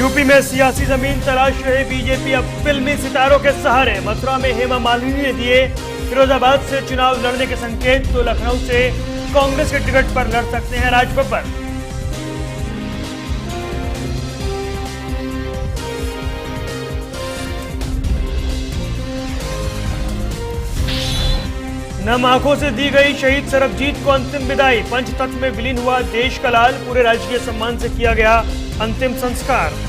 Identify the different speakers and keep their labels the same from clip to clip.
Speaker 1: UP में सियासी जमीन तलाश रहे बीजेपी अब फिल्मी सितारों के सहारे। मथुरा में हेमा मालिनी ने दिए फिरोजाबाद से चुनाव लड़ने के संकेत, तो लखनऊ से कांग्रेस के टिकट पर लड़ सकते हैं राज बब्बर। नम आंखों से दी गई शहीद सरबजीत को अंतिम विदाई। पंचतत्व में विलीन हुआ देश का लाल। पूरे राजकीय सम्मान से किया गया अंतिम संस्कार।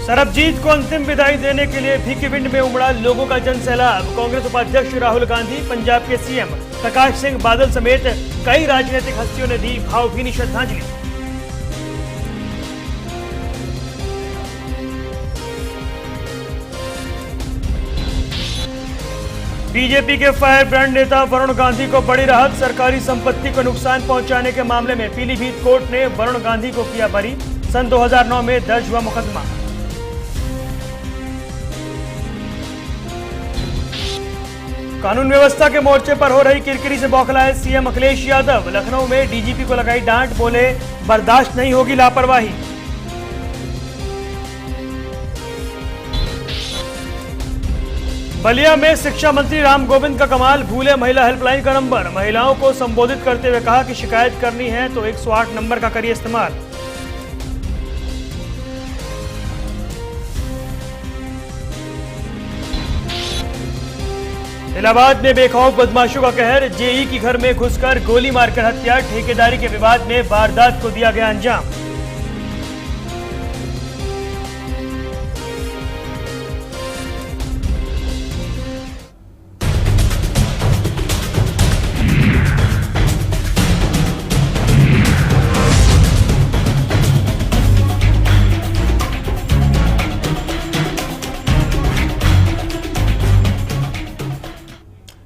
Speaker 1: सरबजीत को अंतिम विदाई देने के लिए भिकिविंड में उमड़ा लोगों का जनसैलाब। कांग्रेस उपाध्यक्ष राहुल गांधी, पंजाब के सीएम प्रकाश सिंह बादल समेत कई राजनीतिक हस्तियों ने दी भावभीनी श्रद्धांजलि। बीजेपी के फायर ब्रांड नेता वरुण गांधी को बड़ी राहत। सरकारी संपत्ति को नुकसान पहुंचाने के मामले में पीलीभीत कोर्ट ने वरुण गांधी को किया बरी। सन 2009 में दर्ज हुआ मुकदमा। कानून व्यवस्था के मोर्चे पर हो रही किरकिरी से बौखलाए सीएम अखिलेश यादव। लखनऊ में डीजीपी को लगाई डांट, बोले बर्दाश्त नहीं होगी लापरवाही। बलिया में शिक्षा मंत्री राम गोविंद का कमाल, भूले महिला हेल्पलाइन का नंबर। महिलाओं को संबोधित करते हुए कहा कि शिकायत करनी है तो 108 नंबर का करिए इस्तेमाल। इलाहाबाद में बेखौफ बदमाशों का कहर, जेई की घर में घुसकर गोली मारकर हत्या। ठेकेदारी के विवाद में वारदात को दिया गया अंजाम।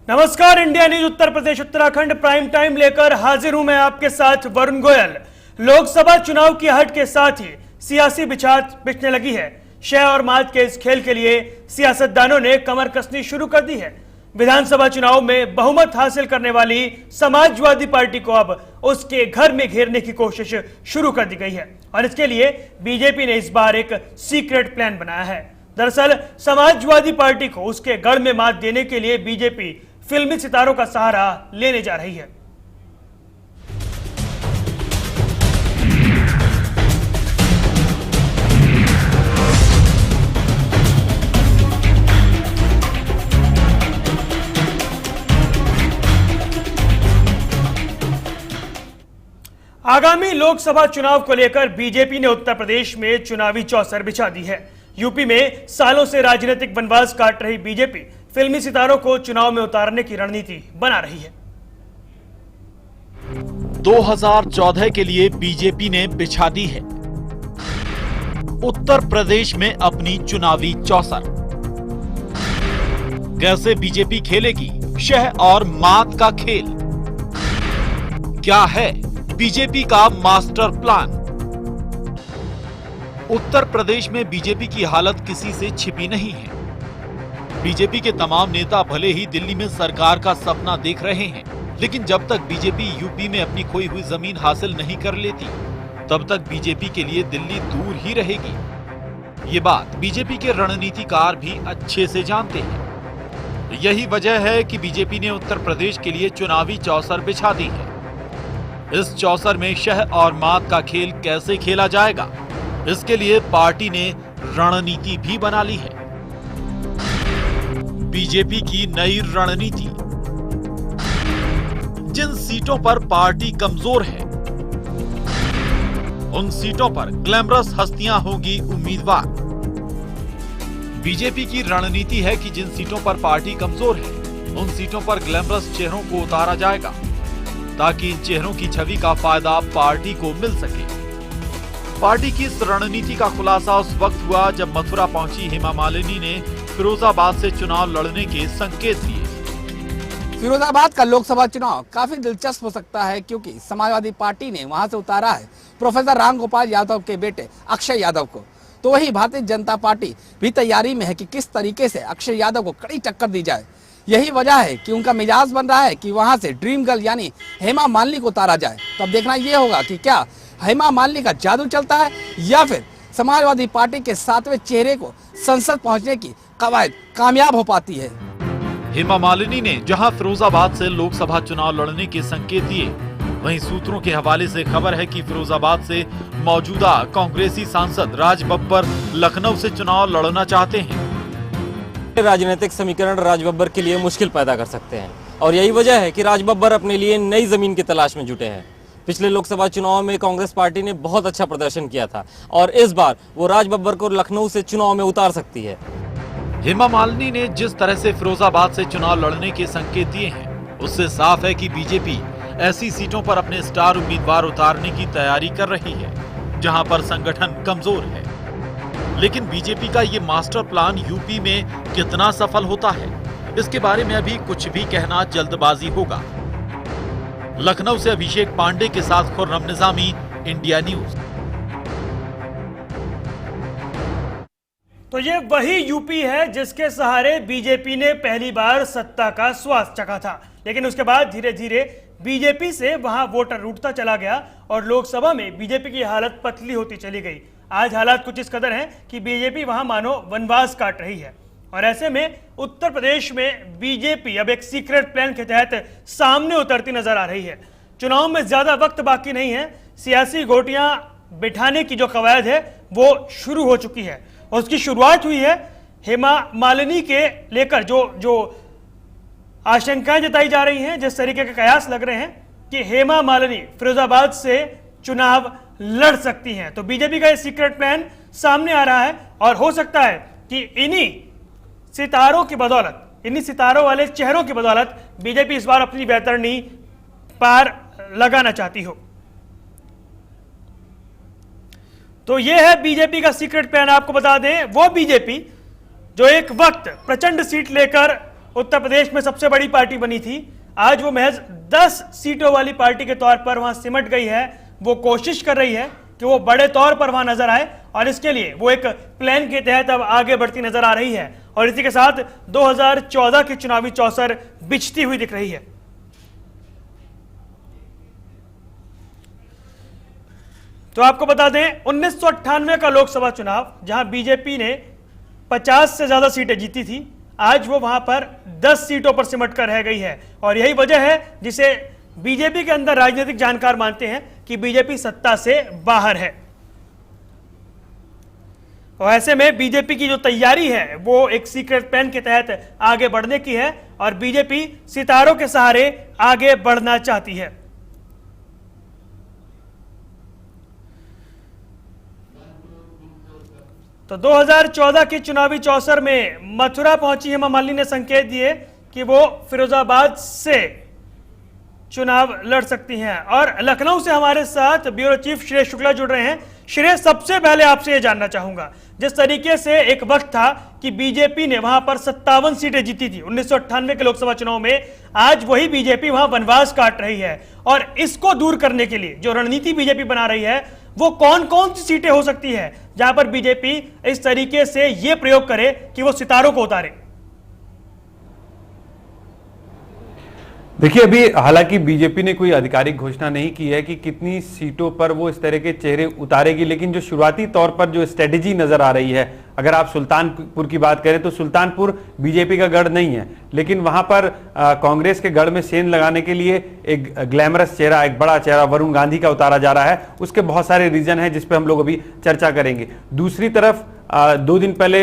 Speaker 1: नमस्कार, India news Uttar Pradesh Uttarakhand prime time लेकर हाजिर हूं मैं आपके साथ वरुण गोयल। लोकसभा चुनाव की हट के साथ ही सियासी बिछात बिछने लगी है। शह और मात के इस खेल के लिए सियासतदानों ने कमर कसनी शुरू कर दी है। विधानसभा चुनाव में बहुमत हासिल करने वाली समाजवादी पार्टी को अब उसके घर में घेरने की कोशिश शुरू कर दी गई है और इसके लिए बीजेपी ने इस बार एक सीक्रेट प्लान बनाया है। दरअसल समाजवादी पार्टी को उसके गढ़ में मात देने के लिए बीजेपी फिल्मी सितारों का सहारा लेने जा रही है। आगामी लोकसभा चुनाव को लेकर बीजेपी ने उत्तर प्रदेश में चुनावी चौसर बिछा दी है। यूपी में सालों से राजनीतिक वनवास काट रही बीजेपी फिल्मी सितारों को चुनाव में उतारने की रणनीति बना रही है।
Speaker 2: 2014 के लिए बीजेपी ने बिछा दी है उत्तर प्रदेश में अपनी चुनावी चौसर। कैसे बीजेपी खेलेगी शह और मात का खेल? क्या है बीजेपी का मास्टर प्लान? उत्तर प्रदेश में बीजेपी की हालत किसी से छिपी नहीं है। बीजेपी के तमाम नेता भले ही दिल्ली में सरकार का सपना देख रहे हैं, लेकिन जब तक बीजेपी यूपी में अपनी खोई हुई जमीन हासिल नहीं कर लेती, तब तक बीजेपी के लिए दिल्ली दूर ही रहेगी। ये बात बीजेपी के रणनीतिकार भी अच्छे से जानते हैं। यही वजह है कि बीजेपी ने उत्तर प्रदेश के लिए चुनावी चौसर बिछा दी है। इस चौसर में शह और मात का खेल कैसे खेला जाएगा, इसके लिए पार्टी ने रणनीति भी बना ली है। बीजेपी की नई रणनीति, जिन सीटों पर पार्टी कमजोर है उन सीटों पर ग्लैमरस हस्तियां होंगी उम्मीदवार। बीजेपी की रणनीति है कि जिन सीटों पर पार्टी कमजोर है उन सीटों पर ग्लैमरस चेहरों को उतारा जाएगा, ताकि इन चेहरों की छवि का फायदा पार्टी को मिल सके। पार्टी की इस रणनीति का खुलासा उस वक्त हुआ जब मथुरा पहुंची हेमा मालिनी ने फिरोजाबाद से चुनाव लड़ने के संकेत दिए।
Speaker 3: फिरोजाबाद का लोकसभा चुनाव काफी दिलचस्प हो सकता है, क्योंकि समाजवादी पार्टी ने वहां से उतारा है प्रोफेसर रामगोपाल यादव के बेटे अक्षय यादव को। तो वही भारतीय जनता पार्टी भी तैयारी में है कि किस तरीके से अक्षय यादव को कड़ी टक्कर दी जाए। यही वजह है कि उनका मिजाज बन रहा है कि वहां से ड्रीम गर्ल यानी हेमा मालिनी को उतारा जाए। तो अब देखना यह होगा कि क्या हेमा मालिनी का जादू चलता है या फिर समाजवादी पार्टी के 7वें चेहरे को संसद पहुंचने की कवायद कामयाब हो पाती है।
Speaker 2: हेमा मालिनी ने जहां फिरोजाबाद से लोकसभा चुनाव लड़ने के संकेत दिए, वहीं सूत्रों के हवाले से खबर है कि फिरोजाबाद से मौजूदा कांग्रेसी सांसद राज बब्बर लखनऊ से चुनाव लड़ना चाहते हैं।
Speaker 4: राजनीतिक समीकरण राज बब्बर के लिए मुश्किल पैदा कर सकते हैं और यही वजह है कि राज बब्बर अपने लिए नई जमीन की तलाश में जुटे हैं। पिछले लोकसभा चुनाव में कांग्रेस पार्टी ने बहुत अच्छा प्रदर्शन किया था और इस बार वो राज बब्बर को लखनऊ से चुनाव में उतार सकती है।
Speaker 2: हेमा मालिनी ने जिस तरह से फिरोजाबाद से चुनाव लड़ने के संकेत दिए हैं, उससे साफ है कि बीजेपी ऐसी सीटों पर अपने स्टार उम्मीदवार उतारने की तैयारी कर रही है जहां पर संगठन कमजोर है। लेकिन बीजेपी का ये मास्टर प्लान यूपी में कितना सफल होता है, इसके बारे में अभी कुछ भी कहना जल्दबाजी होगा। लखनऊ से अभिषेक पांडे के साथ खुर्रम निजामी, इंडिया न्यूज।
Speaker 1: तो ये वही यूपी है जिसके सहारे बीजेपी ने पहली बार सत्ता का स्वाद चखा था, लेकिन उसके बाद धीरे धीरे बीजेपी से वहां वोटर रूठता चला गया और लोकसभा में बीजेपी की हालत पतली होती चली गई। आज हालात कुछ इस कदर हैं कि बीजेपी वहां मानो वनवास काट रही है और ऐसे में उत्तर प्रदेश में बीजेपी अब एक सीक्रेट प्लान के तहत सामने उतरती नजर आ रही है। चुनाव में ज्यादा वक्त बाकी नहीं है, सियासी गोटियां बिठाने की जो कवायद है वो शुरू हो चुकी है और उसकी शुरुआत हुई है हेमा मालिनी के लेकर जो आशंकाएं जताई जा रही हैं, जिस तरीके के कयास लग रहे हैं कि हेमा मालिनी फिरोजाबाद से चुनाव लड़ सकती हैं। तो बीजेपी का ये सीक्रेट प्लान सामने आ रहा है और हो सकता है कि इन्हीं सितारों की बदौलत, इन्हीं सितारों वाले चेहरों की बदौलत बीजेपी इस बार अपनी बेहतरनी पार लगाना चाहती हो। तो यह है बीजेपी का सीक्रेट प्लान। आपको बता दें, वो बीजेपी जो एक वक्त प्रचंड सीट लेकर उत्तर प्रदेश में सबसे बड़ी पार्टी बनी थी, आज वो महज 10 सीटों वाली पार्टी के तौर पर वहां सिमट गई है। वो कोशिश कर रही है कि वो बड़े तौर पर वहां नजर आए और इसके लिए वो एक प्लान के तहत अब आगे बढ़ती नजर आ रही है और इसी के साथ 2014 की चुनावी चौसर बिछती हुई दिख रही है। तो आपको बता दें, 1998 का लोकसभा चुनाव जहां बीजेपी ने 50 से ज्यादा सीटें जीती थी, आज वो वहां पर 10 सीटों पर सिमट कर रह गई है और यही वजह है जिसे बीजेपी के अंदर राजनीतिक जानकार मानते हैं कि बीजेपी सत्ता से बाहर है। और ऐसे में बीजेपी की जो तैयारी है वो एक सीक्रेट प्लान के तहत आगे बढ़ने की है और बीजेपी सितारों के सहारे आगे बढ़ना चाहती है। तो 2014 की चुनावी चौसर में मथुरा पहुंची हेमा मालिनी ने संकेत दिए कि वो फिरोजाबाद से चुनाव लड़ सकती हैं और लखनऊ से हमारे साथ ब्यूरो चीफ श्रेय शुक्ला जुड़ रहे हैं। श्रेय, सबसे पहले आपसे ये जानना चाहूंगा, जिस तरीके से एक वक्त था कि बीजेपी ने वहां पर 57 सीटें जीती थी 1998 के लोकसभा चुनाव में, आज वही बीजेपी वहां वनवास काट रही है और इसको दूर करने के लिए जो रणनीति बीजेपी बना रही है वो कौन कौन सी सीटें हो सकती है जहां पर बीजेपी इस तरीके से यह प्रयोग करे कि वो सितारों को उतारे?
Speaker 5: देखिए, अभी हालांकि बीजेपी ने कोई आधिकारिक घोषणा नहीं की है कि कितनी सीटों पर वो इस तरह के चेहरे उतारेगी, लेकिन जो शुरुआती तौर पर जो स्ट्रेटेजी नजर आ रही है, अगर आप सुल्तानपुर की बात करें तो सुल्तानपुर बीजेपी का गढ़ नहीं है, लेकिन वहां पर कांग्रेस के गढ़ में सेंध लगाने के लिए एक ग्लैमरस चेहरा, एक बड़ा चेहरा वरुण गांधी का उतारा जा रहा है। उसके बहुत सारे रीजन हैं जिस पे हम लोग अभी चर्चा करेंगे। दूसरी तरफ 2 दिन पहले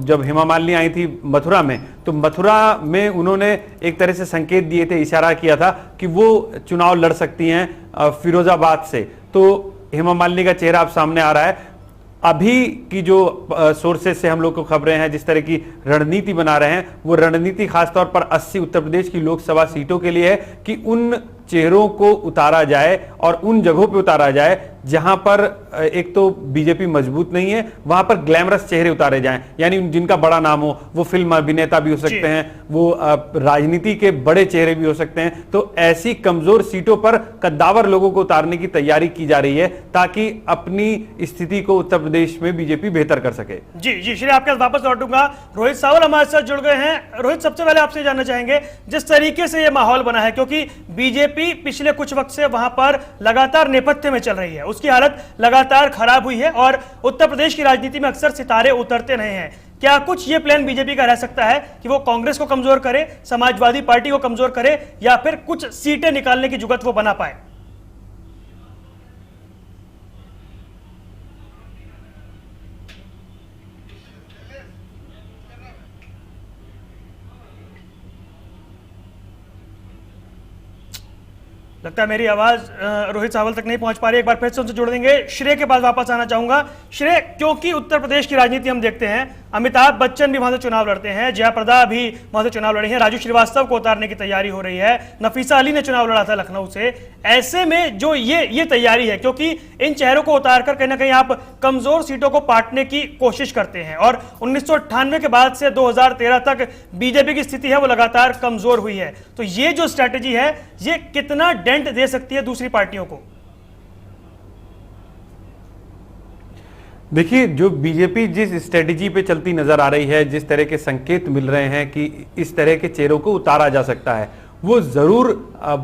Speaker 5: जब हेमा मालिनी आई थी मथुरा में, तो मथुरा में उन्होंने एक तरह से संकेत दिए थे, इशारा किया था कि वो चुनाव लड़ सकती हैं फिरोजाबाद से। तो हेमा मालिनी का चेहरा अब सामने आ रहा है। अभी की जो सोर्सेज से हम लोग को खबरें हैं, जिस तरह की रणनीति बना रहे हैं, वो रणनीति खासतौर पर 80 उत्तर प्रदेश की लोकसभा सीटों के लिए है कि उन चेहरों को उतारा जाए और उन जगहों पे उतारा जाए जहां पर एक तो बीजेपी मजबूत नहीं है, वहां पर ग्लैमरस चेहरे उतारे जाएं, यानी जिनका बड़ा नाम हो, वो फिल्म अभिनेता भी हो सकते हैं, वो राजनीति के बड़े चेहरे भी हो सकते हैं। तो ऐसी कमजोर सीटों पर कद्दावर लोगों को उतारने की तैयारी की जा रही है ताकि अपनी स्थिति को उत्तर प्रदेश में बीजेपी बेहतर कर सके।
Speaker 1: जी जी श्री, आपके वापस लौटूंगा। रोहित सावल हमारे साथ जुड़ गए हैं। रोहित, सबसे पहले आपसे जानना चाहेंगे जिस तरीके से यह माहौल बना है, क्योंकि बीजेपी पिछले कुछ वक्त से वहां पर लगातार नेपथ्य में चल रही है, उसकी हालत लगातार खराब हुई है और उत्तर प्रदेश की राजनीति में अक्सर सितारे उतरते रहे हैं। क्या कुछ ये प्लान बीजेपी का रह सकता है कि वो कांग्रेस को कमजोर करे, समाजवादी पार्टी को कमजोर करे, या फिर कुछ सीटें निकालने की जुगत वो बना पाए? लगता है मेरी आवाज रोहित सावल तक नहीं पहुंच पा रही। एक बार फिर से उनसे जोड़ देंगे। श्रेय के पास वापस आना चाहूंगा। श्रेय, क्योंकि उत्तर प्रदेश की राजनीति हम देखते हैं, अमिताभ बच्चन भी वहां से चुनाव लड़ते हैं, जयाप्रदा भी वहां से चुनाव लड़ी है, राजू श्रीवास्तव को उतारने की तैयारी हो रही है, नफीसा अली ने चुनाव लड़ा था लखनऊ से। ऐसे में जो ये तैयारी है, क्योंकि इन चेहरों को उतारकर कहीं ना कहीं आप कमजोर सीटों को पाटने की कोशिश करते हैं, और 1998 के बाद से 2013 तक बीजेपी की स्थिति है वो लगातार कमजोर हुई है। तो ये जो स्ट्रैटेजी है, ये कितना डेंट दे सकती है दूसरी पार्टियों को?
Speaker 5: देखिए, जो बीजेपी जिस स्ट्रेटेजी पे चलती नजर आ रही है, जिस तरह के संकेत मिल रहे हैं कि इस तरह के चेहरों को उतारा जा सकता है, वो जरूर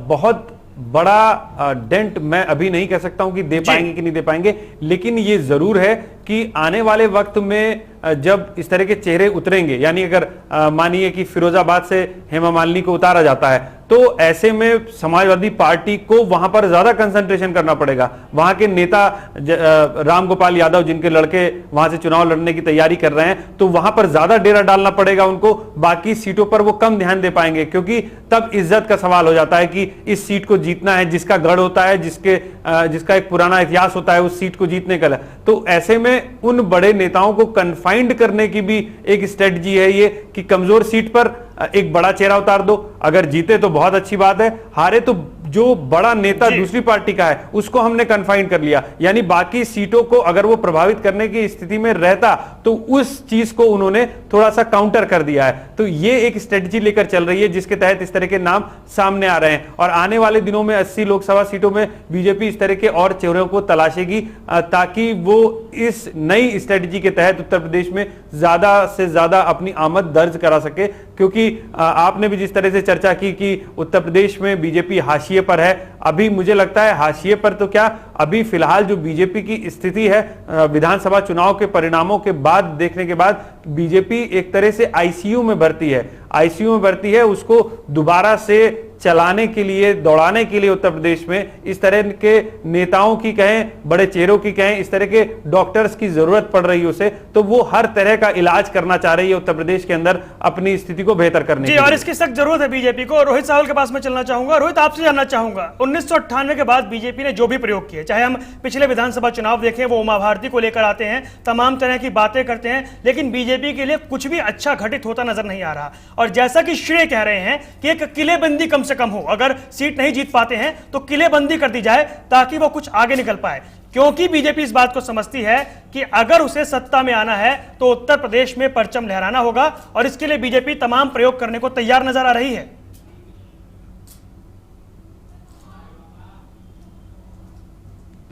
Speaker 5: बहुत बड़ा डेंट मैं अभी नहीं कह सकता हूं कि दे पाएंगे कि नहीं दे पाएंगे, लेकिन ये जरूर है कि आने वाले वक्त में जब इस तरह के चेहरे उतरेंगे, यानी अगर मानिए कि फिरोजाबाद से हेमा मालिनी को उतारा जाता है, तो ऐसे में समाजवादी पार्टी को वहां पर ज्यादा कंसंट्रेशन करना पड़ेगा। वहां के नेता राम गोपाल यादव, जिनके लड़के वहां से चुनाव लड़ने की तैयारी कर रहे हैं, तो वहां पर ज्यादा डेरा डालना पड़ेगा उनको। बाकी सीटों पर वो कम ध्यान दे पाएंगे, क्योंकि तब इज्जत का सवाल हो जाता है कि इस सीट को जीतना है, जिसका गढ़ होता है, जिसका एक पुराना इतिहास होता है, उस सीट को जीतने का। तो ऐसे में उन बड़े नेताओं को कन्फाइंड करने की भी एक स्ट्रेटजी है ये, कि कमजोर सीट पर एक बड़ा चेहरा उतार दो। अगर जीते तो बहुत अच्छी बात है, हारे तो जो बड़ा नेता दूसरी पार्टी का है उसको हमने कन्फाइन कर लिया, यानी बाकी सीटों को अगर वो प्रभावित करने की स्थिति में रहता तो उस चीज को उन्होंने थोड़ा सा काउंटर कर दिया है। तो ये एक स्ट्रेटजी लेकर चल रही है, जिसके तहत इस तरह के नाम सामने आ रहे हैं, और आने वाले दिनों में 80 लोकसभा सीटों में बीजेपी इस तरह के और चेहरों को तलाशेगी, ताकि वो इस नई स्ट्रेटजी के तहत उत्तर प्रदेश में ज्यादा से ज्यादा अपनी आमद दर्ज करा सके। क्योंकि आपने भी जिस तरह से चर्चा की कि उत्तर प्रदेश में बीजेपी हाशिए पर है, अभी मुझे लगता है हाशिए पर तो क्या, अभी फिलहाल जो बीजेपी की स्थिति है विधानसभा चुनाव के परिणामों के बाद देखने के बाद, बीजेपी एक तरह से आईसीयू में भर्ती है। आईसीयू में भर्ती है, उसको दोबारा से चलाने के लिए, दौड़ाने के लिए उत्तर प्रदेश में इस तरह के नेताओं की कहें, बड़े चेहरों की कहें, इस तरह के डॉक्टर्स की जरूरत पड़ रही है उसे। तो वो हर तरह का इलाज करना चाह रही है उत्तर प्रदेश के अंदर अपनी स्थिति को बेहतर करने की।
Speaker 1: और इसकी सख्त जरूरत है बीजेपी को। रोहित सावल के पास में चलना चाहूंगा। रोहित, आपसे जानना चाहूंगा, 1998 के बाद बीजेपी ने जो भी प्रयोग किए, चाहे हम पिछले विधानसभा चुनाव देखें, वो उमा भारती को लेकर आते हैं, तमाम तरह की बातें करते हैं, लेकिन बीजेपी के लिए कुछ भी अच्छा घटित होता नजर नहीं आ रहा। और जैसा कि श्रेय कह रहे हैं कि एक किलेबंदी कम से कम हो, अगर सीट नहीं जीत पाते हैं तो किलेबंदी कर दी जाए ताकि वो कुछ आगे निकल पाए, क्योंकि बीजेपी इस बात को समझती है कि अगर उसे सत्ता में आना है तो उत्तर प्रदेश में परचम लहराना होगा, और इसके लिए बीजेपी तमाम प्रयोग करने को तैयार नजर आ रही है।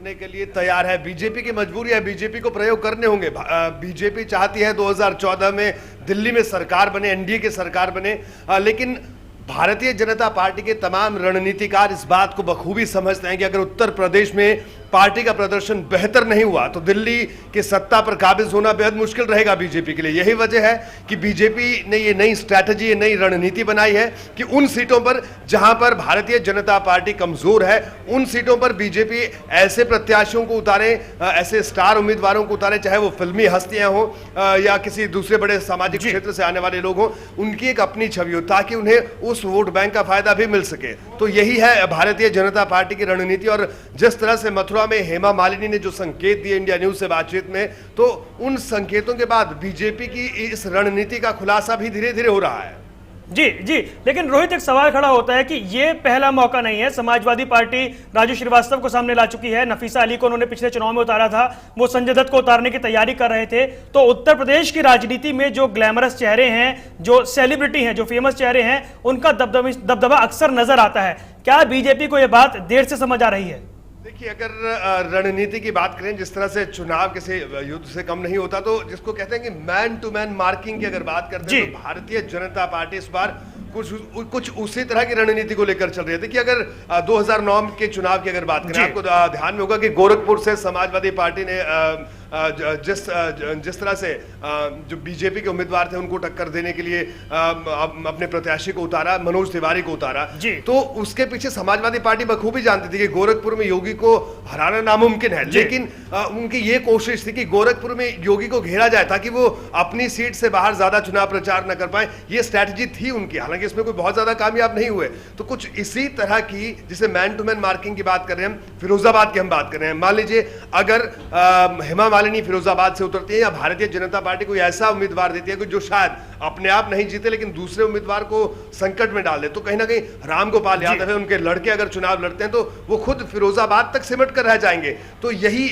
Speaker 6: के लिए तैयार है। बीजेपी की मजबूरी है, बीजेपी को प्रयोग करने होंगे। बीजेपी चाहती है 2014 में दिल्ली में सरकार बने, एनडीए की सरकार बने, लेकिन भारतीय जनता पार्टी के तमाम रणनीतिकार इस बात को बखूबी समझते हैं कि अगर उत्तर प्रदेश में पार्टी का प्रदर्शन बेहतर नहीं हुआ तो दिल्ली की सत्ता पर काबिज होना बेहद मुश्किल रहेगा बीजेपी के लिए। यही वजह है कि बीजेपी ने ये नई स्ट्रैटेजी, ये नई रणनीति बनाई है कि उन सीटों पर जहां पर भारतीय जनता पार्टी कमजोर है, उन सीटों पर बीजेपी ऐसे प्रत्याशियों को उतारे, ऐसे स्टार उम्मीदवारों को उतारे, चाहे वो फिल्मी हस्तियां हो या किसी दूसरे बड़े सामाजिक क्षेत्र से आने वाले लोग हों, उनकी एक अपनी छवि हो, ताकि उन्हें उस वोट बैंक का फायदा भी मिल सके। तो यही है भारतीय जनता पार्टी की रणनीति। और जिस तरह से मथुरा में हेमा मालिनी ने जो संकेत दिए इंडिया न्यूज से बातचीत में, तो उन संकेतों के बाद बीजेपी की इस रणनीति का खुलासा भी धीरे धीरे हो रहा है।
Speaker 1: जी जी, लेकिन रोहित एक सवाल खड़ा होता है कि ये पहला मौका नहीं है। समाजवादी पार्टी राजू श्रीवास्तव को सामने ला चुकी है, नफीसा अली को उन्होंने पिछले चुनाव में उतारा था, वो संजय दत्त को उतारने की तैयारी कर रहे थे। तो उत्तर प्रदेश की राजनीति में जो ग्लैमरस चेहरे हैं, जो सेलिब्रिटी हैं, जो फेमस चेहरे हैं, उनका दबदबा अक्सर नजर आता है। क्या बीजेपी को यह बात देर से समझ आ रही है?
Speaker 6: देखिए, अगर रणनीति की बात करें, जिस तरह से चुनाव किसी युद्ध से कम नहीं होता, तो जिसको कहते हैं कि मैन टू मैन मार्किंग की अगर बात करते हैं, तो भारतीय जनता पार्टी इस बार कुछ उसी तरह की रणनीति को लेकर चल रही है। देखिए, अगर 2009 के चुनाव की अगर बात करें, आपको ध्यान में होगा कि गोरखपुर से समाजवादी पार्टी ने जिस तरह से जो बीजेपी के उम्मीदवार थे उनको टक्कर देने के लिए अपने प्रत्याशी को उतारा, मनोज तिवारी को उतारा, तो उसके पीछे समाजवादी पार्टी बखूबी जानती थी कि गोरखपुर में योगी को हराना नामुमकिन है। लेकिन उनकी ये कोशिश थी कि गोरखपुर में योगी को घेरा जाए ताकि वो अपनी सीट से बाहर ज्यादा चुनाव प्रचार न कर पाए। ये स्ट्रैटेजी थी उनकी, हालांकि इसमें कोई बहुत ज्यादा कामयाब नहीं हुए। तो कुछ इसी तरह की, जिसे मैन टू मैन मार्किंग की बात कर रहे हैं हम, फिरोजाबाद की हम बात कर रहे हैं। मान लीजिए अगर हेमा मालिनी फिरोजाबाद से उतरती है या भारतीय जनता पार्टी कोई ऐसा उम्मीदवार देती है कि जो शायद अपने आप नहीं जीते लेकिन दूसरे उम्मीदवार को संकट में डाल दे, तो कहीं ना कहीं रामगोपाल यादव है, उनके लड़के अगर चुनाव लड़ते हैं तो वो खुद फिरोजाबाद तक सिमट कर रह जाएंगे। तो यही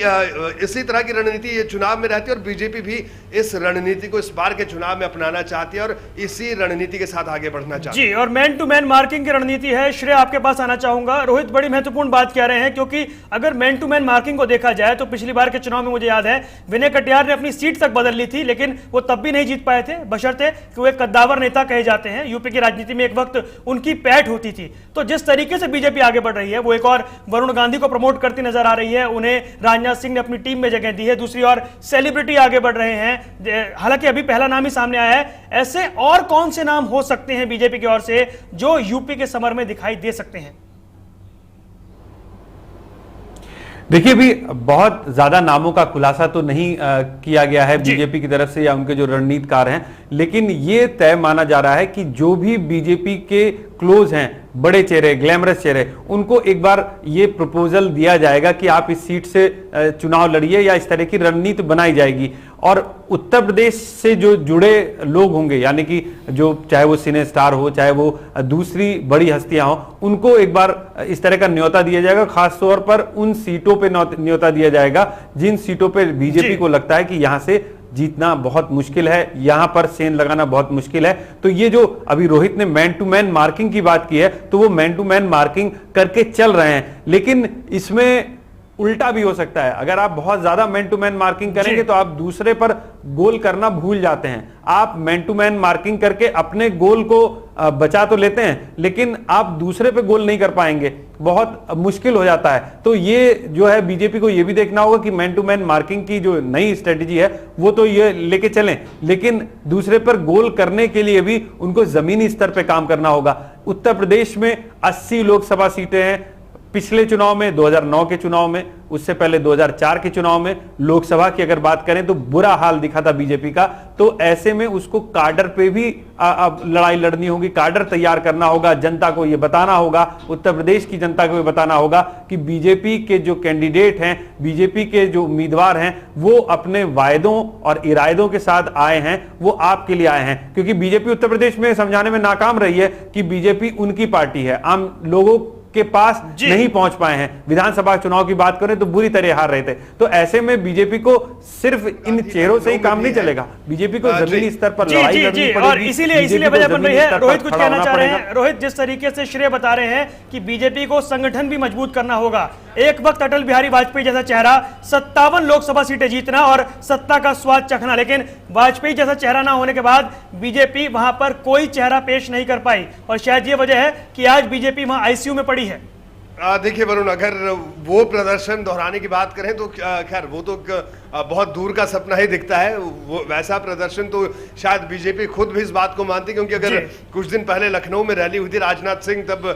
Speaker 6: इसी तरह की रणनीति ये चुनाव में रहती है और बीजेपी भी इस रणनीति को इस बार के चुनाव में अपनाना चाहती है और इसी रणनीति के साथ आगे बढ़ना चाहती है।
Speaker 1: जी, और मैन टू मैन मार्किंग की रणनीति है। श्रेय, आपके पास आना चाहूंगा। रोहित बड़ी महत्वपूर्ण बात कह रहे हैं, क्योंकि अगर मैन टू मैन मार्किंग को देखा जाए तो पिछली बार के चुनाव में मुझे याद है विनय कटियार ने अपनी सीट तक बदल ली थी, लेकिन वो तब भी नहीं जीत पाए थे, बशर्ते कि वो एक कद्दावर नेता कहे जाते हैं। यूपी की राजनीति में एक वक्त उनकी पैठ होती थी। तो जिस तरीके से बीजेपी आगे बढ़ रही है, वो एक और वरुण गांधी को प्रमोट करती नजर आ रही है, उन्हें राजनाथ सिंह ने अपनी टीम में जगह दी है, दूसरी ओर सेलिब्रिटी आगे बढ़ रहे हैं। हालांकि अभी पहला नाम ही सामने आया है। ऐसे और कौन से नाम हो सकते हैं बीजेपी की ओर से जो यूपी के समर में दिखाई दे सकते हैं?
Speaker 5: देखिए, अभी बहुत ज्यादा नामों का खुलासा तो नहीं किया गया है बीजेपी की तरफ से या उनके जो रणनीतिकार हैं, लेकिन ये तय माना जा रहा है कि जो भी बीजेपी के क्लोज हैं, बड़े चेहरे, ग्लैमरस चेहरे, उनको एक बार ये प्रपोजल दिया जाएगा कि आप इस सीट से चुनाव लड़िए या इस तरह की रणनीति बनाई जाएगी। और उत्तर प्रदेश से जो जुड़े लोग होंगे, यानी कि जो चाहे वो सिने स्टार हो, चाहे वो दूसरी बड़ी हस्तियां हो, उनको एक बार इस तरह का न्योता दिया जाएगा। खासतौर पर उन सीटों पे न्योता दिया जाएगा जिन सीटों पे बीजेपी को लगता है कि यहां से जीतना बहुत मुश्किल है, यहां पर सेंध लगाना बहुत मुश्किल है। तो ये जो अभी रोहित ने मैन टू मैन मार्किंग की बात की है, तो वो मैन टू मैन मार्किंग करके चल रहे हैं, लेकिन इसमें उल्टा भी हो सकता है। अगर आप बहुत ज्यादा मैन टू मैन मार्किंग करेंगे तो आप दूसरे पर गोल करना भूल जाते हैं। आप मैन टू मैन मार्किंग करके अपने गोल को बचा तो लेते हैं, लेकिन आप दूसरे पे गोल नहीं कर पाएंगे, बहुत मुश्किल हो जाता है। तो ये जो है, बीजेपी को ये भी देखना होगा कि मैन टू मैन मार्किंग की जो नई स्ट्रेटेजी है वो तो ये लेके चलें, लेकिन दूसरे पर गोल करने के लिए भी उनको जमीनी स्तर पे काम करना होगा। उत्तर प्रदेश में 80 लोकसभा सीटें हैं। पिछले चुनाव में, 2009 के चुनाव में, उससे पहले 2004 के चुनाव में लोकसभा की अगर बात करें तो बुरा हाल दिखा था बीजेपी का। तो ऐसे में उसको कार्डर पे भी अब लड़ाई लड़नी होगी, कार्डर तैयार करना होगा, जनता को यह बताना होगा, उत्तर प्रदेश की जनता को यह बताना होगा कि बीजेपी के जो कैंडिडेट हैं, बीजेपी के जो उम्मीदवार हैं, वो अपने वायदों और इरादों के साथ आए हैं, वो आपके लिए आए हैं। क्योंकि बीजेपी उत्तर प्रदेश में समझाने में नाकाम रही है कि बीजेपी उनकी पार्टी है, आम लोगों के पास नहीं पहुंच पाए हैं। विधानसभा चुनाव की बात करें तो बुरी तरह हार रहे थे। तो ऐसे में बीजेपी को सिर्फ इन चेहरों से ही काम नहीं चलेगा, बीजेपी को जमीनी स्तर पर लड़ाई लड़नी पड़ेगी।
Speaker 1: और इसीलिए वजह बन रही है। रोहित कुछ कहना चाह रहे हैं। रोहित, जिस तरीके से श्रेय बता रहे हैं कि बीजेपी को संगठन भी मजबूत करना होगा। एक वक्त अटल बिहारी वाजपेयी जैसा चेहरा, 57 लोकसभा सीटें जीतना और सत्ता का स्वाद चखना, लेकिन वाजपेयी जैसा चेहरा ना होने के बाद बीजेपी वहां पर कोई चेहरा पेश नहीं कर पाई, और शायद ये वजह है कि आज बीजेपी वहां आईसीयू में पड़ी है।
Speaker 6: देखिए वरुण, अगर वो प्रदर्शन दोहराने की बात करें तो खैर वो तो बहुत दूर का सपना ही दिखता है। वो वैसा प्रदर्शन तो शायद बीजेपी खुद भी इस बात को मानती, क्योंकि अगर कुछ दिन पहले लखनऊ में रैली हुई थी, राजनाथ सिंह तब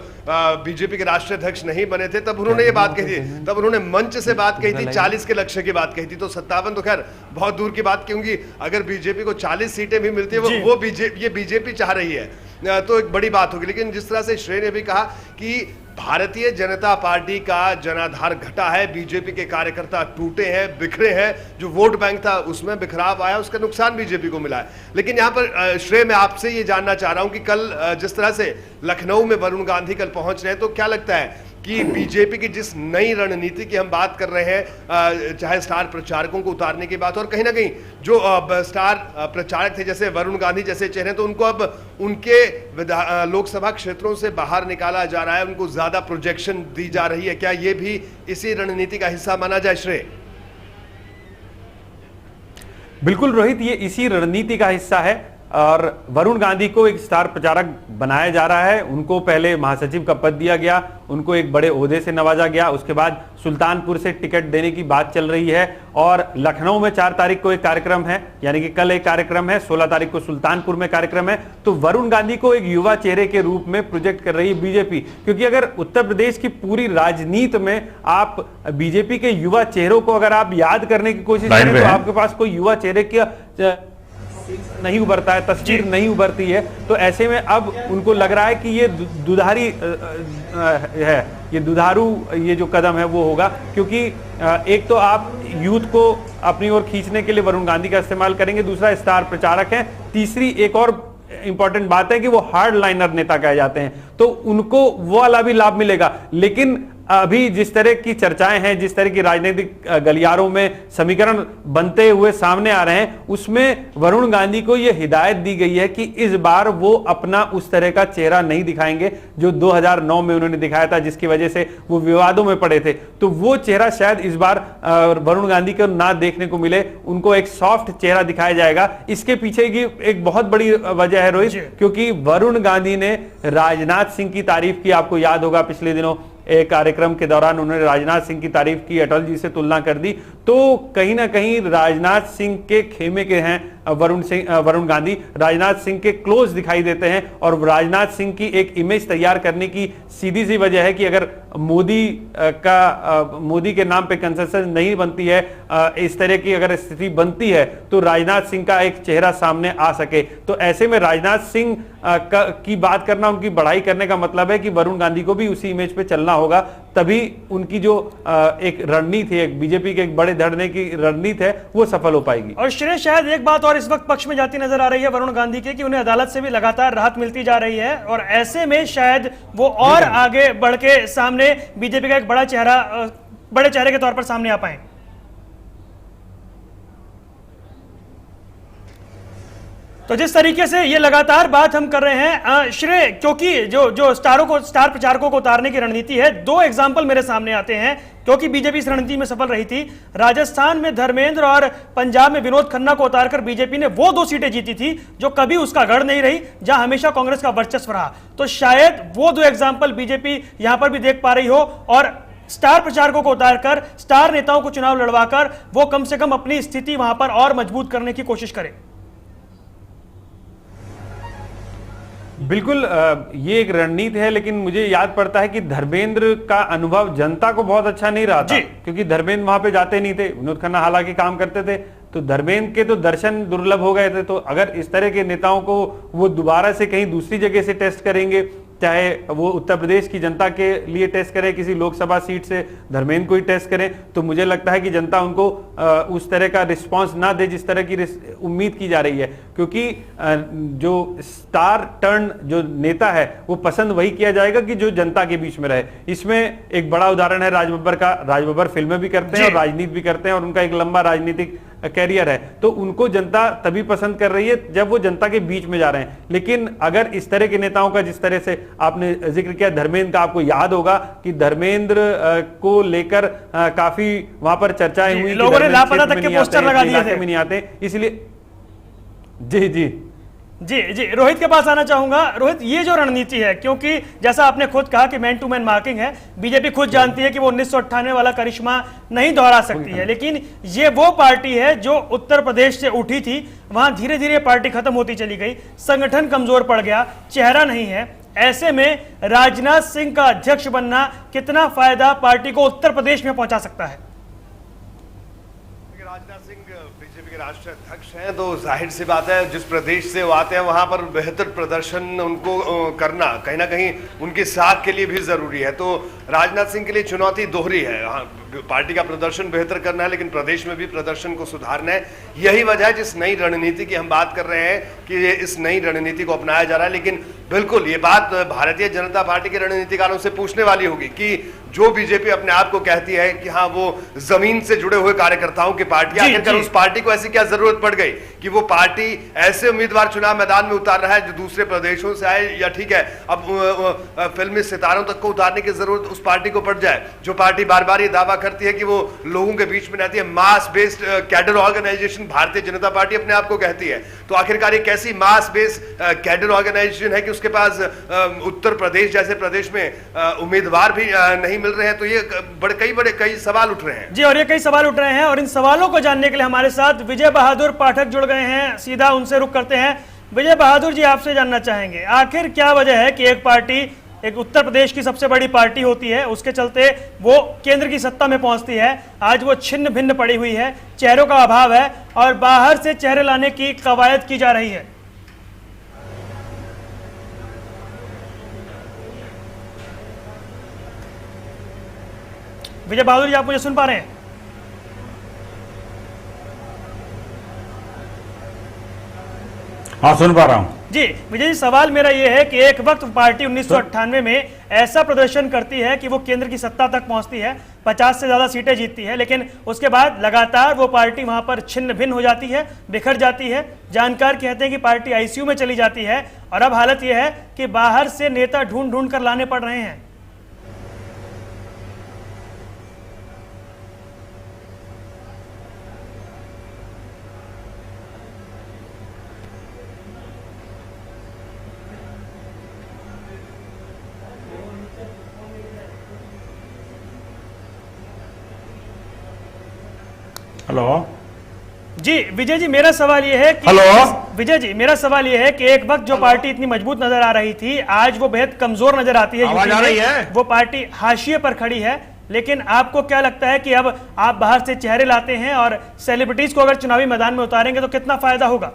Speaker 6: बीजेपी के राष्ट्रीय अध्यक्ष नहीं बने थे, तब उन्होंने ये बात कही थी, तब उन्होंने मंच से बात कही थी, 40 के लक्ष्य की बात कही थी। तो 57 तो खैर बहुत दूर की बात, क्योंकि अगर बीजेपी को 40 सीटें भी मिलती है, वो बीजेपी चाह रही है, तो एक बड़ी बात होगी। लेकिन जिस तरह से श्रेय ने भी कहा कि भारतीय जनता पार्टी का जनाधार घटा है, बीजेपी के कार्यकर्ता टूटे हैं, बिखरे हैं, जो वोट बैंक था उसमें बिखराव आया, उसका नुकसान बीजेपी को मिला है। लेकिन यहां पर श्रेय, मैं आपसे ये जानना चाह रहा हूं कि कल जिस तरह से लखनऊ में वरुण गांधी कल पहुंच रहे हैं, तो क्या लगता है कि बीजेपी की जिस नई रणनीति की हम बात कर रहे हैं, चाहे स्टार प्रचारकों को उतारने की बात, और कहीं ना कहीं जो स्टार प्रचारक थे जैसे वरुण गांधी जैसे चेहरे, तो उनको अब उनके लोकसभा क्षेत्रों से बाहर निकाला जा रहा है, उनको ज्यादा प्रोजेक्शन दी जा रही है, क्या ये भी इसी रणनीति का हिस्सा माना जाए श्रेय?
Speaker 5: बिल्कुल रोहित, ये इसी रणनीति का हिस्सा है और वरुण गांधी को एक स्टार प्रचारक बनाया जा रहा है। उनको पहले महासचिव का पद दिया गया, उनको एक बड़े ओहदे से नवाजा गया, उसके बाद सुल्तानपुर से टिकट देने की बात चल रही है और लखनऊ में 4 तारीख को एक कार्यक्रम है, यानी कि कल एक कार्यक्रम है, 16 तारीख को सुल्तानपुर में कार्यक्रम है। तो वरुण गांधी को एक युवा चेहरे के रूप में प्रोजेक्ट कर रही है बीजेपी, क्योंकि अगर उत्तर प्रदेश की पूरी राजनीति में आप बीजेपी के युवा चेहरों को अगर आप याद करने की कोशिश करें तो आपके पास कोई युवा चेहरे की नहीं उभरता है, तस्वीर नहीं उभरती है। तो ऐसे में अब उनको लग रहा है कि ये दुधारी है, ये दुधारू ये जो कदम है वो होगा, क्योंकि एक तो आप यूथ को अपनी ओर खींचने के लिए वरुण गांधी का इस्तेमाल करेंगे, दूसरा स्टार प्रचारक है, तीसरी एक और इंपॉर्टेंट बात है कि वो हार्ड लाइनर नेता कहे जाते हैं, तो उनको वो वाला भी लाभ मिलेगा। लेकिन अभी जिस तरह की चर्चाएं हैं, जिस तरह की राजनीतिक गलियारों में समीकरण बनते हुए सामने आ रहे हैं, उसमें वरुण गांधी को यह हिदायत दी गई है कि इस बार वो अपना उस तरह का चेहरा नहीं दिखाएंगे जो 2009 में उन्होंने दिखाया था, जिसकी वजह से वो विवादों में पड़े थे। तो वो चेहरा शायद इस बार वरुण गांधी को ना देखने को मिले, उनको एक सॉफ्ट चेहरा दिखाया जाएगा। इसके पीछे की एक बहुत बड़ी वजह है रोहित, क्योंकि वरुण गांधी ने राजनाथ सिंह की तारीफ की। आपको याद होगा पिछले दिनों एक कार्यक्रम के दौरान उन्होंने राजनाथ सिंह की तारीफ की, अटल जी से तुलना कर दी। तो कहीं ना कहीं राजनाथ सिंह के खेमे के हैं वरुण गांधी, राजनाथ सिंह के क्लोज दिखाई देते हैं और राजनाथ सिंह की एक इमेज तैयार करने की सीधी सी वजह है कि अगर मोदी के नाम पे कंसेंसस नहीं बनती है, इस तरह की अगर स्थिति बनती है तो राजनाथ सिंह का एक चेहरा सामने आ सके। तो ऐसे में राजनाथ सिंह की बात करना, उनकी बढ़ाई करने का मतलब है कि वरुण गांधी को भी उसी इमेज पे चलना होगा, तभी उनकी जो एक रणनीति है, बीजेपी के एक बड़े धड़ने की रणनीति है, वो सफल हो पाएगी।
Speaker 1: और श्रेय, शायद एक बात और इस वक्त पक्ष में जाती नजर आ रही है वरुण गांधी की कि उन्हें अदालत से भी लगातार राहत मिलती जा रही है और ऐसे में शायद वो और आगे बढ़ के सामने बीजेपी का एक बड़ा चेहरा, बड़े चेहरे के तौर पर सामने आ पाए। तो जिस तरीके से ये लगातार बात हम कर रहे हैं श्रेय, क्योंकि जो स्टार प्रचारकों को उतारने की रणनीति है, 2 एग्जाम्पल मेरे सामने आते हैं क्योंकि बीजेपी इस रणनीति में सफल रही थी। राजस्थान में धर्मेंद्र और पंजाब में विनोद खन्ना को उतारकर बीजेपी ने वो 2 सीटें जीती थी जो कभी उसका गढ़ नहीं रही, जहां हमेशा कांग्रेस का वर्चस्व रहा। तो शायद वो 2 एग्जाम्पल बीजेपी यहां पर भी देख पा रही हो और स्टार प्रचारकों को उतारकर, स्टार नेताओं को चुनाव लड़वाकर वो कम से कम अपनी स्थिति वहां पर और मजबूत करने की कोशिश करे।
Speaker 5: बिल्कुल, ये एक रणनीति है, लेकिन मुझे याद पड़ता है कि धर्मेंद्र का अनुभव जनता को बहुत अच्छा नहीं रहा था, क्योंकि धर्मेंद्र वहां पे जाते नहीं थे। विनोद खन्ना हालांकि काम करते थे, तो धर्मेंद्र के तो दर्शन दुर्लभ हो गए थे। तो अगर इस तरह के नेताओं को वो दोबारा से कहीं दूसरी जगह से टेस्ट करेंगे, चाहे वो उत्तर प्रदेश की जनता के लिए टेस्ट करें, किसी लोकसभा सीट से धर्मेंद्र को ही टेस्ट करें, तो मुझे लगता है कि जनता उनको उस तरह का रिस्पांस ना दे जिस तरह की उम्मीद की जा रही है, क्योंकि जो स्टार टर्न जो नेता है वो पसंद वही किया जाएगा कि जो जनता के बीच में रहे। इसमें एक बड़ा उदाहरण है राज बब्बर का। राज बब्बर फिल्में भी करते हैं और राजनीति भी करते हैं और उनका एक लंबा राजनीतिक कैरियर है, तो उनको जनता तभी पसंद कर रही है जब वो जनता के बीच में जा रहे हैं। लेकिन अगर इस तरह के नेताओं का, जिस तरह से आपने जिक्र किया धर्मेंद्र का, आपको याद होगा कि धर्मेंद्र को लेकर काफी वहां पर चर्चाएं हुई,
Speaker 1: लोगों ने लापता तक के पोस्टर लगा दिए थे,
Speaker 5: नहीं आते, इसलिए
Speaker 1: जी रोहित के पास आना चाहूंगा। रोहित, ये जो रणनीति है, क्योंकि जैसा आपने खुद कहा कि मैन टू मैन मार्किंग है, बीजेपी खुद जानती है कि वो 1998 वाला करिश्मा नहीं दोहरा सकती है, लेकिन ये वो पार्टी है जो उत्तर प्रदेश से उठी थी, वहां धीरे धीरे पार्टी खत्म होती चली गई, संगठन कमजोर पड़ गया, चेहरा नहीं है। ऐसे में राजनाथ सिंह का अध्यक्ष बनना कितना फायदा पार्टी को उत्तर प्रदेश में पहुंचा सकता है?
Speaker 6: राजनाथ सिंह बीजेपी के राष्ट्रीय अध्यक्ष हैं तो जाहिर सी बात है जिस प्रदेश से वो आते हैं वहां पर बेहतर प्रदर्शन उनको करना कहीं ना कहीं उनकी साख के लिए भी जरूरी है। तो राजनाथ सिंह के लिए चुनौती दोहरी है। हाँ, पार्टी का प्रदर्शन बेहतर करना है लेकिन प्रदेश में भी प्रदर्शन को सुधारना है। यही वजह है जिस नई रणनीति की हम बात कर रहे हैं कि इस नई रणनीति को अपनाया जा रहा है। लेकिन बिल्कुल ये बात भारतीय जनता पार्टी के रणनीतिकारों से पूछने वाली होगी कि जो बीजेपी अपने आप को कहती है कि हाँ वो जमीन से जुड़े हुए कार्यकर्ताओं की पार्टी, आखिरकार उस पार्टी को ऐसी क्या जरूरत पड़ गई कि वो पार्टी ऐसे उम्मीदवार चुनाव मैदान में उतार रहा है जो दूसरे प्रदेशों से आए, या ठीक है अब फिल्मी सितारों तक को उतारने की जरूरत उस पार्टी को पड़ जाए जो पार्टी बार बार ये दावा करती है कि वो लोगों के बीच में रहती है। मास based cadre organisation Bharatiya Janata party अपने आप को कहती है। तो आखिरकार ये कैसी मास बेस्ड कैडर ऑर्गेनाइजेशन है कि उसके पास उत्तर प्रदेश जैसे प्रदेश में उम्मीदवार भी नहीं मिल रहे हैं। तो ये कई सवाल उठ रहे हैं
Speaker 1: जी, और ये कई सवाल उठ रहे हैं और इन सवालों को जानने के लिए हमारे साथ विजय बहादुर पाठक जुड़ गए हैं। सीधा उनसे रुख करते हैं। विजय बहादुर जी, आपसे जानना चाहेंगे आखिर क्या वजह है कि एक पार्टी, एक उत्तर प्रदेश की सबसे बड़ी पार्टी होती है, उसके चलते वो केंद्र की सत्ता में पहुंचती है, आज वो छिन्न भिन्न पड़ी हुई है, चेहरों का अभाव है और बाहर से चेहरे लाने की कवायद की जा रही है। विजय बहादुर जी, आप मुझे सुन पा रहे हैं?
Speaker 5: हाँ, सुन पा रहा हूँ
Speaker 1: जी। विजय जी, सवाल मेरा यह है कि एक वक्त पार्टी 1998 में ऐसा प्रदर्शन करती है कि वो केंद्र की सत्ता तक पहुंचती है, 50 से ज्यादा सीटें जीतती है, लेकिन उसके बाद लगातार वो पार्टी वहां पर छिन्न भिन्न हो जाती है, बिखर जाती है। जानकार कहते हैं कि पार्टी आईसीयू में चली जाती है और अब हालत यह है कि बाहर से नेता ढूंढ ढूंढ कर लाने पड़ रहे हैं।
Speaker 5: हेलो
Speaker 1: जी विजय जी, मेरा सवाल यह है कि विजय जी, मेरा सवाल यह है कि एक वक्त जो पार्टी इतनी मजबूत नजर आ रही थी, आज वो बेहद कमजोर नजर आती है।
Speaker 5: आवाज आ रही है?
Speaker 1: वो पार्टी हाशिए पर खड़ी है। लेकिन आपको क्या लगता है कि अब आप बाहर से चेहरे लाते हैं और सेलिब्रिटीज को अगर चुनावी मैदान में उतारेंगे तो कितना फायदा होगा?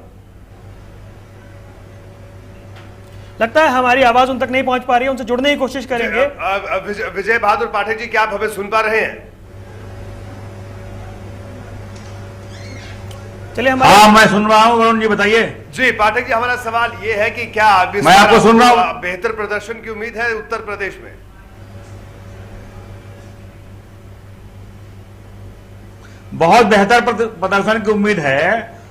Speaker 1: लगता है हमारी आवाज उन तक नहीं पहुंच पा रही है, उनसे जुड़ने की कोशिश करेंगे।
Speaker 6: विजय बहादुर पाठक जी, क्या आप हमें सुन पा रहे हैं?
Speaker 1: चलिए
Speaker 7: हाँ, मैं सुन रहा हूँ। वरुण जी बताइए।
Speaker 6: जी पाठक जी, हमारा सवाल ये है कि क्या
Speaker 7: मैं आपको सुन रहा हूँ।
Speaker 6: बेहतर प्रदर्शन की उम्मीद है उत्तर प्रदेश में?
Speaker 7: बहुत बेहतर प्रदर्शन की उम्मीद है।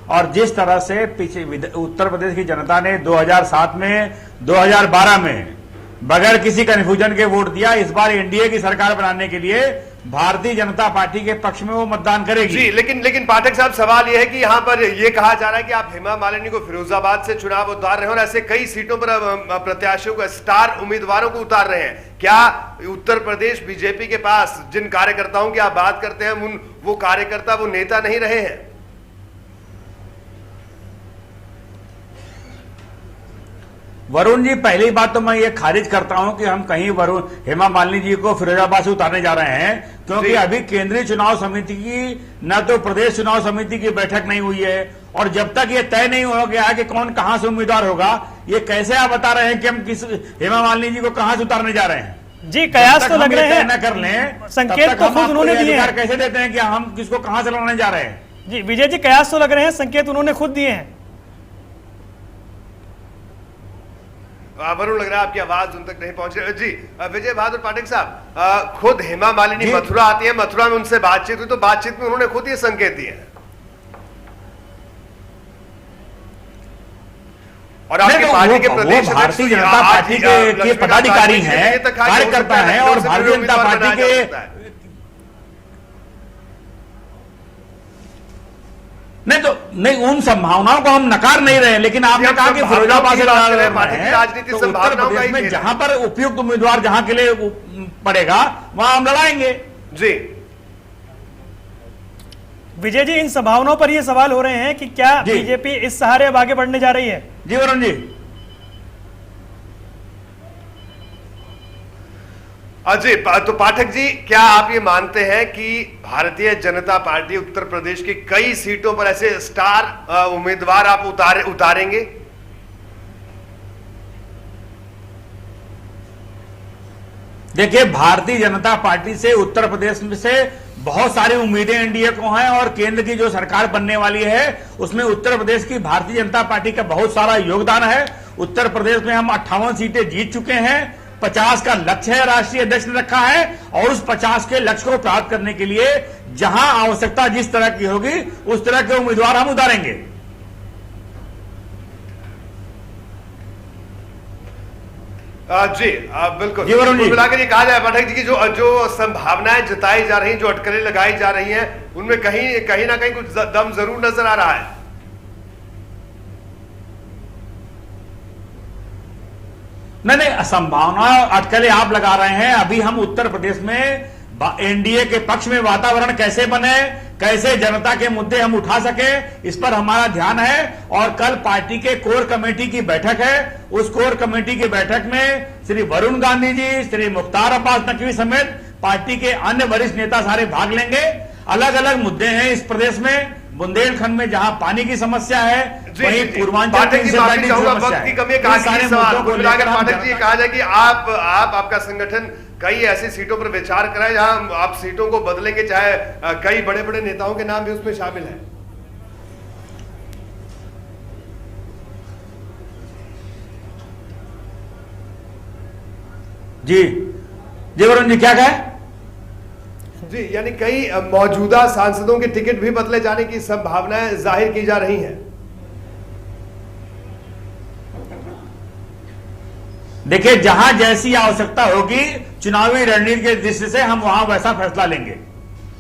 Speaker 7: और जिस तरह से पीछे उत्तर प्रदेश की जनता ने 2007 में, 2012 में बगैर किसी कंफ्यूजन के वोट दिया, इस बार एनडीए की सरकार बनाने के लिए भारतीय जनता पार्टी के पक्ष में वो मतदान करेगी।
Speaker 6: जी, लेकिन पाठक साहब, सवाल यह है कि यहाँ पर यह कहा जा रहा है कि आप हेमा मालिनी को फिरोजाबाद से चुनाव उतार रहे हैं और ऐसे कई सीटों पर प्रत्याशियों को, स्टार उम्मीदवारों को उतार रहे हैं। क्या उत्तर प्रदेश बीजेपी के पास जिन कार्यकर्ताओं की आप बात करते हैं वो कार्यकर्ता, वो नेता नहीं रहे हैं?
Speaker 7: वरुण जी, पहली बात तो मैं ये खारिज करता हूं कि हम कहीं हेमा मालिनी जी को फिरोजाबाद से उतारने जा रहे हैं, क्योंकि अभी केंद्रीय चुनाव समिति की न तो प्रदेश चुनाव समिति की बैठक नहीं हुई है और जब तक ये तय नहीं हो गया कि कौन कहां से उम्मीदवार होगा, ये कैसे आप बता रहे हैं कि हम किस हेमा मालिनी जी को कहां से उतारने जा रहे हैं?
Speaker 1: जी, कयास तो लग रहे हैं,
Speaker 7: न कर लें,
Speaker 1: संकेत तो खुद उन्होंने दिए हैं।
Speaker 7: कैसे देते हैं कि हम किसको कहां से लड़ने जा रहे हैं?
Speaker 1: जी विजय जी, कयास तो लग रहे हैं, संकेत उन्होंने खुद दिए हैं।
Speaker 6: वरुण, लग रहा है आपकी आवाज उन तक नहीं पहुंच रही। जी विजय बहादुर पाठक साहब, खुद हेमा मालिनी मथुरा आती है, मथुरा में उनसे बातचीत हुई तो बातचीत में उन्होंने खुद ये संकेत दिए हैं। और आपकी पार्टी के प्रदेश
Speaker 7: भारतीय जनता पार्टी के पदाधिकारी हैं, कार्यकर्ता हैं और भारतीय जनता पार्टी के नहीं, उन संभावनाओं को हम नकार नहीं रहे, लेकिन आपने कहा कि फिरोजाबाद से
Speaker 6: राजनीति
Speaker 7: तो उत्तर प्रदेश में जहां पर उपयुक्त उम्मीदवार जहां के लिए पड़ेगा वहां हम लड़ाएंगे।
Speaker 6: जी
Speaker 1: विजय जी, इन संभावनाओं पर ये सवाल हो रहे हैं कि क्या बीजेपी इस सहारे अब आगे बढ़ने जा रही है?
Speaker 7: जी वरुण जी,
Speaker 6: जी, तो पाठक जी, क्या आप ये मानते हैं कि भारतीय जनता पार्टी उत्तर प्रदेश की कई सीटों पर ऐसे स्टार उम्मीदवार आप उतारेंगे?
Speaker 7: देखिए, भारतीय जनता पार्टी से उत्तर प्रदेश में से बहुत सारी उम्मीदें एनडीए को हैं और केंद्र की जो सरकार बनने वाली है उसमें उत्तर प्रदेश की भारतीय जनता पार्टी का बहुत सारा योगदान है। उत्तर प्रदेश में हम 58 सीटें जीत चुके हैं, 50 का लक्ष्य है राष्ट्रीय अध्यक्ष ने रखा है और उस 50 के लक्ष्य को प्राप्त करने के लिए जहां आवश्यकता जिस तरह की होगी उस तरह के उम्मीदवार हम उतारेंगे।
Speaker 6: जी बिल्कुल।
Speaker 7: जी वरुण जी,
Speaker 6: मिलाकर ये कहा जाए पाठक जी की जो संभावनाएं जताई जा रही, जो अटकलें लगाई जा रही हैं, उनमें कहीं ना कहीं कुछ दम जरूर नजर आ रहा है।
Speaker 7: नहीं, संभावना अटकलें आप लगा रहे हैं। अभी हम उत्तर प्रदेश में एनडीए के पक्ष में वातावरण कैसे बने, कैसे जनता के मुद्दे हम उठा सके, इस पर हमारा ध्यान है। और कल पार्टी के कोर कमेटी की बैठक है, उस कोर कमेटी की बैठक में श्री वरुण गांधी जी, श्री मुख्तार अब्बास नकवी समेत पार्टी के अन्य वरिष्ठ नेता सारे भाग लेंगे। अलग अलग मुद्दे हैं इस प्रदेश में। बुंदेलखंड में जहां पानी की समस्या है, वहीं पूर्वांचल में
Speaker 6: पाठक जी कहा जाए कि आपका संगठन कई ऐसी सीटों पर विचार कराए जहां आप सीटों को बदलेंगे, चाहे कई बड़े बड़े नेताओं के नाम भी उसमें शामिल है।
Speaker 7: जी वरुण जी, क्या कहे?
Speaker 6: जी, यानी कई मौजूदा सांसदों के टिकट भी बदले जाने की संभावनाएं जाहिर की जा रही हैं।
Speaker 7: देखिए, जहां जैसी आवश्यकता होगी चुनावी रणनीति के दृष्टि से हम वहां वैसा फैसला लेंगे।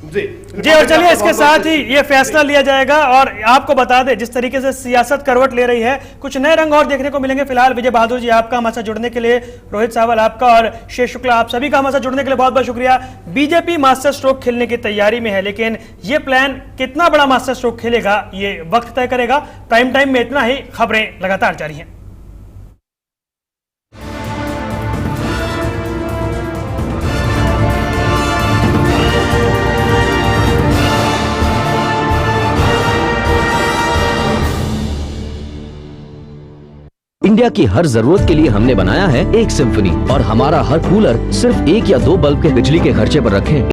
Speaker 1: जी और चलिए इसके साथ ही ये फैसला लिया जाएगा। और आपको बता दें, जिस तरीके से सियासत करवट ले रही है, कुछ नए रंग और देखने को मिलेंगे। फिलहाल विजय बहादुर जी, आपका हमारे साथ जुड़ने के लिए, रोहित सावल आपका और शेष शुक्ला आप सभी का हमारे साथ जुड़ने के लिए बहुत बहुत शुक्रिया। बीजेपी मास्टर स्ट्रोक खेलने की तैयारी में है, लेकिन ये प्लान कितना बड़ा मास्टर स्ट्रोक खेलेगा ये वक्त तय करेगा। प्राइम टाइम में इतना ही, खबरें लगातार जारी हैं।
Speaker 8: इंडिया की हर जरूरत के लिए हमने बनाया है एक सिम्फनी, और हमारा हर कूलर सिर्फ 1 या 2 बल्ब के बिजली के खर्चे पर रखें।